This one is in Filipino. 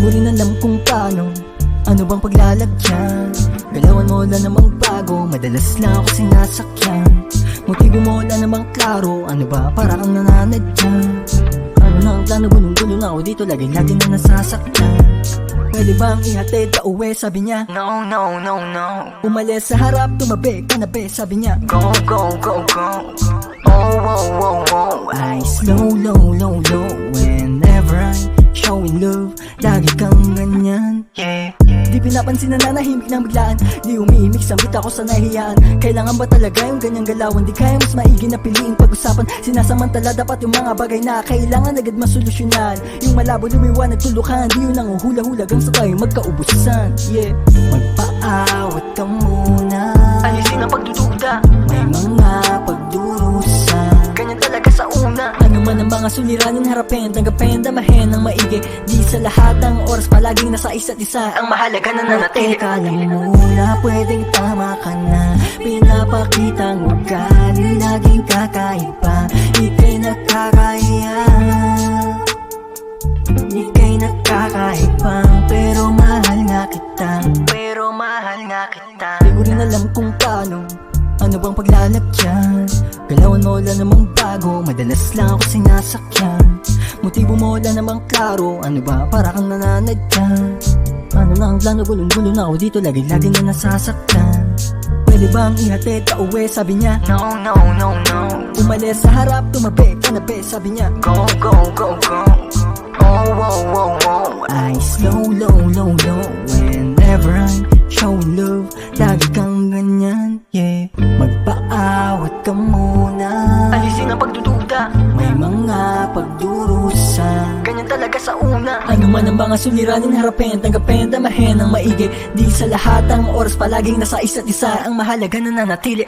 mo rin alam kung paano, ano bang paglalagyan. Galawan mo wala namang bago, madalas lang ako sinasakyan. Motibo mo wala namang klaro, ano ba para kang nananadyan. Ano na ang plano, gulong-gulo na ako dito, lagi-lagi na nasasaktan. Pwede bang ihatid ka uwi, sabi niya. No, no, no, no. Umalis sa harap, tumabi ka na be, sabi niya. Go, go, go, go. Oh, oh, oh, oh. I slow, low, low, low. Whenever I'm showing love, lagi kang ganyan. Yeah. Di pinapansin na nanahimik ng biglaan, di umiimik, sambit ako sa nahihiyaan. Kailangan ba talaga yung ganyang galawan? Di kaya mas maigi na piliing pag-usapan. Sinasamantala dapat yung mga bagay na kailangan agad masolusyonan. Yung malabo lumiwanag tulukan, di yun ang hula-hula gang sa tayo magkaubusan. Yeah, magpaawat ka muna, Alisin ang pagdududa, may mga pagdurusan. ganyan talaga sa una. Ano man ang mga suliranin, harapin, tanggapin, damahin ng maigi. Di sa lahat ng oras palaging nasa isa't isa. Ang mahalaga na nanatili. Teka lang muna, pwedeng tama ka na. Pinapakitang ugali, laging kakaiba. Ika'y nakakaya, ika'y nakakaiba. Pero mahal nga kita, Pero mahal nga kita. di ko rin alam kung paano, ano bang paglalagyan. Galawan mo wala namang bago, madalas lang ako sinasakyan. Motibo mo wala namang klaro, ano ba para kang nananadyan. Ano na ang plano, gulong-gulo na ako dito, lagi-lagi na nasasaktan. Pwede bang ihatid ka uwi, sabi niya. No, no, no, no. Umalis sa harap, tumabi ka na be, sabi niya. Go, go, go, go. Oh, oh, oh, oh. I slow, low, low, low. Whenever I'm showing love, lagi kang ganyan. Yeah, magpaawat ka muna, Alisin ang pagdududa, may mga pagdurusan. ganyan talaga sa una. Ano man ang mga suliranin, harapin, tanggapin, damahin ng maigi. Di sa lahat ng oras palaging nasa isa't isa. Ang mahalaga na nanatili.